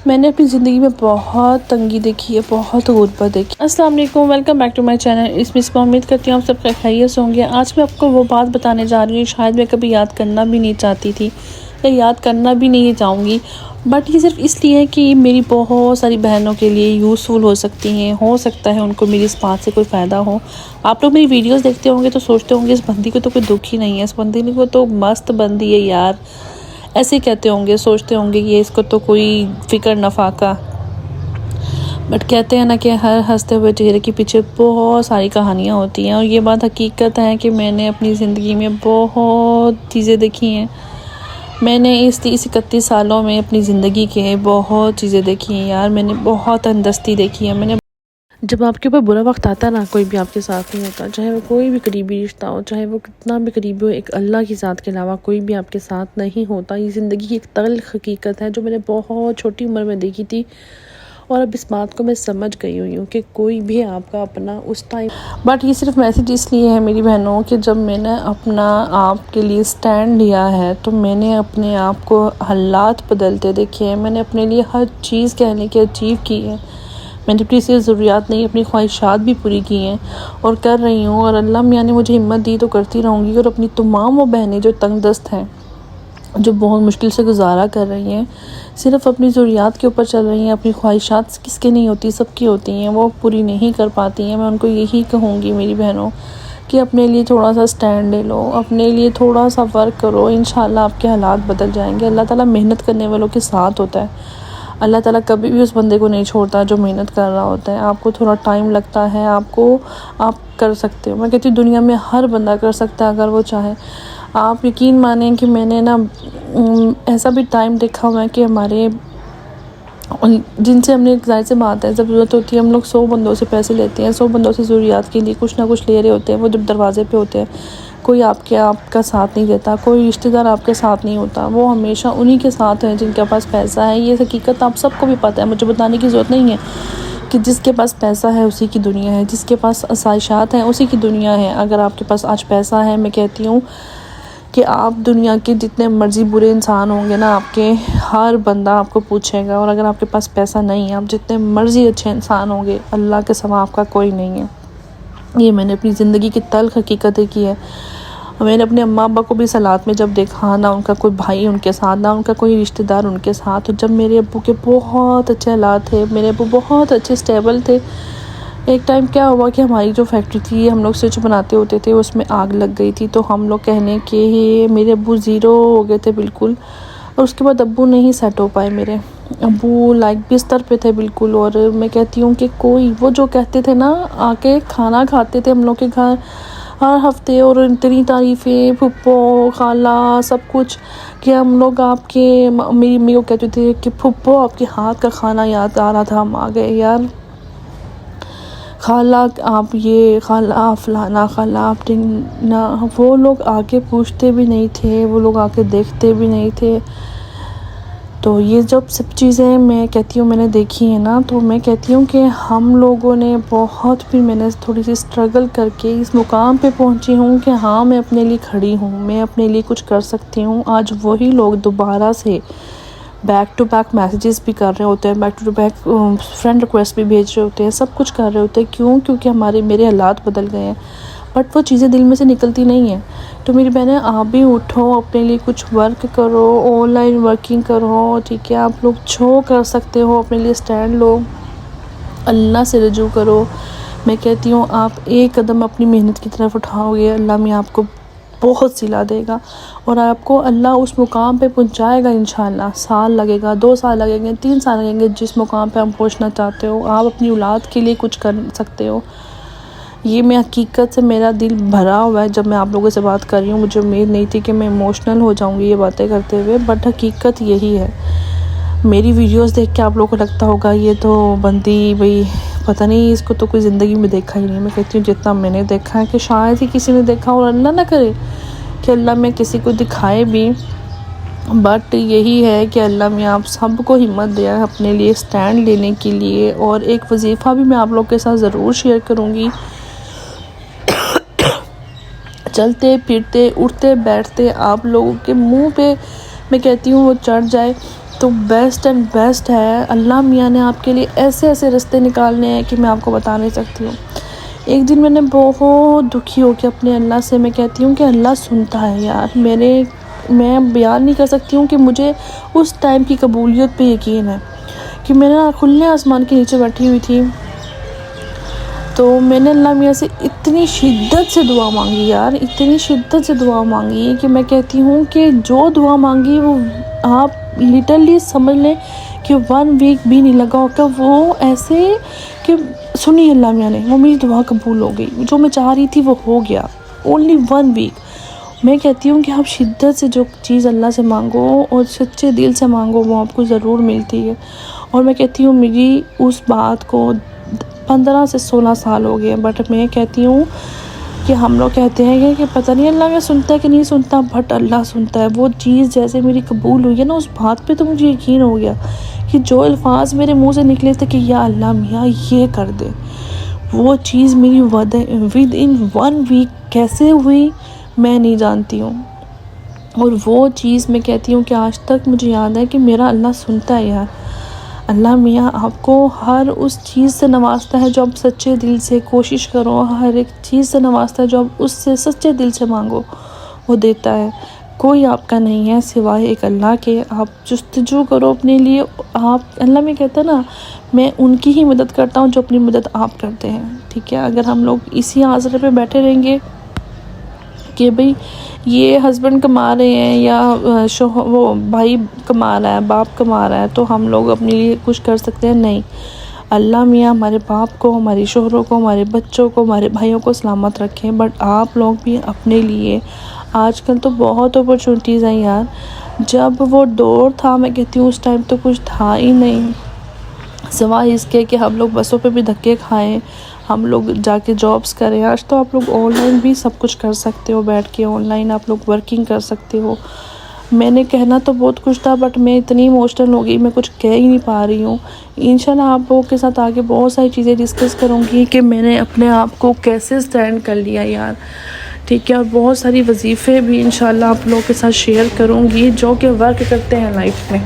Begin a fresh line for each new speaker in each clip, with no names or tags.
میں نے اپنی زندگی میں بہت تنگی دیکھی ہے، بہت غربت دیکھی۔ السلام علیکم، welcome back to my channel. اس میں امید کرتی ہوں آپ سب خیریت سے ہوں گے۔ آج میں آپ کو وہ بات بتانے جا رہی ہوں شاید میں کبھی یاد کرنا بھی نہیں چاہتی تھی یا یاد کرنا بھی نہیں چاہوں گی، بٹ یہ صرف اس لیے ہے کہ میری بہت ساری بہنوں کے لیے یوزفل ہو سکتی ہیں، ہو سکتا ہے ان کو میری اس بات سے کوئی فائدہ ہو۔ آپ لوگ میری ویڈیوز دیکھتے ہوں گے تو سوچتے ہوں گے اس بندی کو تو کوئی دکھ ہی نہیں ہے، اس بندی کو تو مست بندی ہے یار، ایسے کہتے ہوں گے، سوچتے ہوں گے کہ اس کو تو کوئی فکر نفاقہ، بٹ کہتے ہیں نا کہ ہر ہنستے ہوئے چہرے کے پیچھے بہت ساری کہانیاں ہوتی ہیں، اور یہ بات حقیقت ہے کہ میں نے اپنی زندگی میں بہت چیزیں دیکھی ہیں۔ میں نے اس 31 سالوں میں اپنی زندگی کے بہت چیزیں دیکھی ہیں یار، میں نے بہت اندستی دیکھی ہے۔ جب آپ کے اوپر برا وقت آتا ہے نا، کوئی بھی آپ کے ساتھ نہیں ہوتا، چاہے وہ کوئی بھی قریبی رشتہ ہو، چاہے وہ کتنا بھی قریبی ہو، ایک اللہ کی ذات کے علاوہ کوئی بھی آپ کے ساتھ نہیں ہوتا۔ یہ زندگی کی ایک تلخ حقیقت ہے جو میں نے بہت چھوٹی عمر میں دیکھی تھی، اور اب اس بات کو میں سمجھ گئی ہوئی ہوں کہ کوئی بھی آپ کا اپنا اس ٹائم، بٹ یہ صرف میسیج اس لیے ہے میری بہنوں کہ جب میں نے اپنا آپ کے لیے سٹینڈ لیا ہے تو میں نے اپنے آپ کو حالات بدلتے دیکھے ہیں، میں نے اپنے لیے ہر چیز کہنے کی اچیو کی ہے، میں نے اپنی صرف ضروریات نہیں اپنی خواہشات بھی پوری کی ہیں اور کر رہی ہوں، اور اللہ میاں نے مجھے ہمت دی تو کرتی رہوں گی۔ اور اپنی تمام وہ بہنیں جو تنگ دست ہیں، جو بہت مشکل سے گزارا کر رہی ہیں، صرف اپنی ضروریات کے اوپر چل رہی ہیں، اپنی خواہشات کس کے نہیں ہوتی، سب کی ہوتی ہیں، وہ پوری نہیں کر پاتی ہیں، میں ان کو یہی کہوں گی میری بہنوں کہ اپنے لیے تھوڑا سا سٹینڈ لے لو، اپنے لیے تھوڑا سا ورک کرو، انشاءاللہ آپ کے حالات بدل جائیں گے۔ اللہ تعالیٰ محنت کرنے والوں کے ساتھ ہوتا ہے، اللہ تعالیٰ کبھی بھی اس بندے کو نہیں چھوڑتا جو محنت کر رہا ہوتا ہے۔ آپ کو تھوڑا ٹائم لگتا ہے، آپ کر سکتے ہو، میں کہتی ہوں دنیا میں ہر بندہ کر سکتا ہے اگر وہ چاہے۔ آپ یقین مانیں کہ میں نے نا ایسا بھی ٹائم دیکھا ہوا ہے کہ ہمارے جن سے ہم نے ظاہر سے بات ہے، جب ضرورت ہوتی ہے ہم لوگ 100 بندوں سے پیسے لیتے ہیں، 100 بندوں سے ضروریات کے لیے کچھ نہ کچھ لے رہے ہوتے ہیں، وہ جب دروازے پہ ہوتے ہیں کوئی آپ کا ساتھ نہیں دیتا، کوئی رشتہ دار آپ کے ساتھ نہیں ہوتا، وہ ہمیشہ انہی کے ساتھ ہیں جن کے پاس پیسہ ہے۔ یہ حقیقت آپ سب کو بھی پتہ ہے، مجھے بتانے کی ضرورت نہیں ہے کہ جس کے پاس پیسہ ہے اسی کی دنیا ہے، جس کے پاس آسائشات ہیں اسی کی دنیا ہے۔ اگر آپ کے پاس آج پیسہ ہے، میں کہتی ہوں کہ آپ دنیا کے جتنے مرضی برے انسان ہوں گے نا، آپ کے ہر بندہ آپ کو پوچھے گا، اور اگر آپ کے پاس پیسہ نہیں ہے، آپ جتنے مرضی اچھے انسان ہوں گے، اللہ کے سوا آپ کا کوئی نہیں ہے۔ یہ میں نے اپنی زندگی کی تلخ حقیقتیں کی ہے۔ میں نے اپنے اماں ابا کو بھی حالات میں جب دیکھا، نہ ان کا کوئی بھائی ان کے ساتھ، نہ ان کا کوئی رشتہ دار ان کے ساتھ، جب میرے ابو کے بہت اچھے حالات تھے، میرے ابو بہت اچھے سٹیبل تھے، ایک ٹائم کیا ہوا کہ ہماری جو فیکٹری تھی، ہم لوگ سوئچ بناتے ہوتے تھے، اس میں آگ لگ گئی تھی، تو ہم لوگ کہنے کہ میرے ابو زیرو ہو گئے تھے بالکل، اور اس کے بعد ابو نہیں سیٹ ہو پائے، میرے ابو بستر پہ تھے بالکل۔ اور میں کہتی ہوں کہ کوئی وہ جو کہتے تھے نا، آ کے کھانا کھاتے تھے ہم لوگ کے گھر ہر ہفتے، اور اتنی تعریفیں، پھپھو خالہ سب کچھ، کہ ہم لوگ آپ کے، میری امی کو کہتے تھے کہ پھپھو آپ کے ہاتھ کا کھانا یاد آ رہا تھا، ہم آ گئے یار، خالہ آپ یہ، خالہ آپ فلانا، خالہ آپ ٹھیکنا، وہ لوگ آ کے پوچھتے بھی نہیں تھے، وہ لوگ آ کے دیکھتے بھی نہیں تھے۔ تو یہ جب سب چیزیں میں کہتی ہوں میں نے دیکھی ہیں نا، تو میں کہتی ہوں کہ ہم لوگوں نے بہت، بھی میں نے تھوڑی سی سٹرگل کر کے اس مقام پہ پہنچی ہوں کہ ہاں میں اپنے لیے کھڑی ہوں، میں اپنے لیے کچھ کر سکتی ہوں۔ آج وہی لوگ دوبارہ سے بیک ٹو بیک میسیجز بھی کر رہے ہوتے ہیں، back to back friend request بھی بھیج رہے ہوتے ہیں، سب کچھ کر رہے ہوتے ہیں، کیونکہ میرے حالات بدل گئے ہیں، بٹ وہ چیزیں دل میں سے نکلتی نہیں ہیں۔ تو میری بہنیں آپ بھی اٹھو، اپنے لیے کچھ ورک کرو، آن لائن ورکنگ کرو، ٹھیک ہے، آپ لوگ جو کر سکتے ہو اپنے لیے سٹینڈ لو، اللہ سے رجوع کرو۔ میں کہتی ہوں آپ ایک قدم اپنی محنت کی طرف اٹھاؤ گے، اللہ میں آپ کو بہت صلہ دے گا، اور آپ کو اللہ اس مقام پہ پہنچائے گا انشاءاللہ۔ سال لگے گا، 2 سال لگیں گے، 3 سال لگیں گے، جس مقام پہ آپ پہنچنا چاہتے ہو، آپ اپنی اولاد کے لیے کچھ کر سکتے ہو۔ یہ میں حقیقت سے، میرا دل بھرا ہوا ہے جب میں آپ لوگوں سے بات کر رہی ہوں، مجھے امید نہیں تھی کہ میں ایموشنل ہو جاؤں گی یہ باتیں کرتے ہوئے، بٹ حقیقت یہی ہے۔ میری ویڈیوز دیکھ کے آپ لوگوں کو لگتا ہوگا یہ تو بندی بھئی پتہ نہیں، اس کو تو کوئی زندگی میں دیکھا ہی نہیں۔ میں کہتی ہوں جتنا میں نے دیکھا ہے کہ شاید ہی کسی نے دیکھا، اور اللہ نہ کرے کہ اللہ میں کسی کو دکھائے بھی، بٹ یہی ہے کہ اللہ میں آپ سب کو ہمت دے اپنے لیے سٹینڈ لینے کے لیے۔ اور ایک وظیفہ بھی میں آپ لوگ کے ساتھ ضرور شیئر کروں گی، چلتے پھرتے اٹھتے بیٹھتے آپ لوگوں کے منہ پہ میں کہتی ہوں وہ چڑھ جائے تو بیسٹ اینڈ بیسٹ ہے. اللہ میاں نے آپ کے لیے ایسے ایسے راستے نکالنے ہیں کہ میں آپ کو بتا نہیں سکتی ہوں. ایک دن میں نے بہت دکھی ہو کے اپنے اللہ سے میں کہتی ہوں کہ اللہ سنتا ہے یار. میں بیان نہیں کر سکتی ہوں کہ مجھے اس ٹائم کی قبولیت پہ یقین ہے کہ میں نا کھلے آسمان کے نیچے بیٹھی ہوئی تھی. تو میں نے اللہ میاں سے اتنی شدت سے دعا مانگی یار، اتنی شدت سے دعا مانگی کہ میں کہتی ہوں کہ جو دعا مانگی وہ آپ لٹرلی سمجھ لیں کہ 1 ویک بھی نہیں لگا ہوگا. وہ ایسے کہ سنی اللہ میاں نے، وہ میری دعا قبول ہو گئی. جو میں چاہ رہی تھی وہ ہو گیا. Only 1 week. میں کہتی ہوں کہ آپ شدت سے جو چیز اللہ سے مانگو اور سچے دل سے مانگو وہ آپ کو ضرور ملتی ہے. اور میں کہتی ہوں میری اس بات کو 15 سے 16 سال ہو گئے، بٹ میں کہتی ہوں کہ ہم لوگ کہتے ہیں کہ پتہ نہیں اللہ میں سنتا ہے کہ نہیں سنتا، بٹ اللہ سنتا ہے. وہ چیز جیسے میری قبول ہوئی ہے نا، اس بات پہ تو مجھے یقین ہو گیا کہ جو الفاظ میرے منہ سے نکلے تھے کہ یا اللہ میاں یہ کر دے، وہ چیز میری ود ان 1 ویک کیسے ہوئی میں نہیں جانتی ہوں. اور وہ چیز میں کہتی ہوں کہ آج تک مجھے یاد ہے کہ میرا اللہ سنتا ہے یار. اللہ میاں آپ کو ہر اس چیز سے نوازتا ہے جو آپ سچے دل سے کوشش کرو، ہر ایک چیز سے نوازتا ہے جو آپ اس سے سچے دل سے مانگو وہ دیتا ہے. کوئی آپ کا نہیں ہے سوائے ایک اللہ کے. آپ جستجو کرو اپنے لیے. آپ اللہ میں کہتا ہے نا میں ان کی ہی مدد کرتا ہوں جو اپنی مدد آپ کرتے ہیں. ٹھیک ہے، اگر ہم لوگ اسی آزرے پہ بیٹھے رہیں گے کہ بھئی یہ ہسبینڈ کما رہے ہیں یا وہ بھائی کما رہا ہے، باپ کما رہا ہے تو ہم لوگ اپنے لیے کچھ کر سکتے ہیں؟ نہیں. اللہ میاں ہمارے باپ کو، ہماری شوہروں کو، ہمارے بچوں کو، ہمارے بھائیوں کو سلامت رکھیں. بٹ آپ لوگ بھی اپنے لیے، آج کل تو بہت اپرچونٹیز ہیں یار. جب وہ دور تھا میں کہتی ہوں اس ٹائم تو کچھ تھا ہی نہیں سوائے اس کے کہ ہم لوگ بسوں پہ بھی دھکے کھائیں، ہم لوگ جا کے جابس کریں. آج تو آپ لوگ آن لائن بھی سب کچھ کر سکتے ہو، بیٹھ کے آن لائن آپ لوگ ورکنگ کر سکتے ہو. میں نے کہنا تو بہت کچھ تھا بٹ میں اتنی ایموشنل ہو گئی، میں کچھ کہہ ہی نہیں پا رہی ہوں. انشاءاللہ آپ لوگوں کے ساتھ آگے بہت ساری چیزیں ڈسکس کروں گی کہ میں نے اپنے آپ کو کیسے سٹینڈ کر لیا یار. ٹھیک ہے، اور بہت ساری وظیفے بھی انشاءاللہ آپ لوگوں کے ساتھ شیئر کروں گی جو کہ ورک کرتے ہیں لائف میں.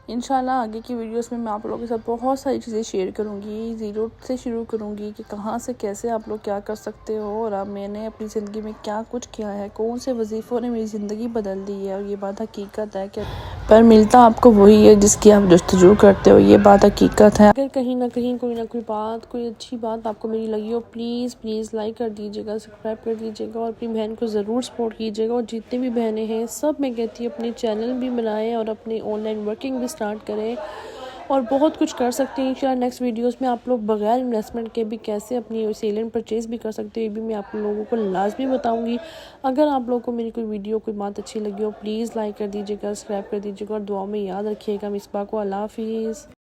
انشاءاللہ آگے کی ویڈیوز میں آپ لوگوں کے ساتھ بہت ساری چیزیں شیئر کروں گی. زیرو سے شروع کروں گی کہ کہاں سے کیسے آپ لوگ کیا کر سکتے ہو، اور اب میں نے اپنی زندگی میں کیا کچھ کیا ہے، کون سے وظیفوں نے میری زندگی بدل دی ہے. اور یہ بات حقیقت ہے کہ پر ملتا آپ کو وہی ہے جس کی آپ جستجو کرتے ہو. یہ بات حقیقت ہے. اگر کہیں نہ کہیں کوئی نہ کوئی بات، کوئی اچھی بات آپ کو میری لگی ہو، پلیز لائک کر دیجیے گا، سبسکرائب کر دیجیے گا، اور اپنی بہن کو ضرور سپورٹ کیجیے گا. اور جتنے بھی بہنیں ہیں سب میں کہتی ہوں اپنے چینل بھی بنائیں اور اپنی آن لائن ورکنگ بھی سٹارٹ کریں، اور بہت کچھ کر سکتے ہیں. انشاءاللہ نیکسٹ ویڈیوز میں آپ لوگ بغیر انویسٹمنٹ کے بھی کیسے اپنی سیل اینڈ پرچیز بھی کر سکتے ہیں، یہ بھی میں آپ لوگوں کو لازمی بتاؤں گی. اگر آپ لوگوں کو میری کوئی ویڈیو، کوئی بات اچھی لگی ہو، پلیز لائک کر دیجیے گا، سبسکرائب کر دیجیے گا، اور دعاؤں میں یاد رکھیے گا مصباح کو. اللہ حافظ.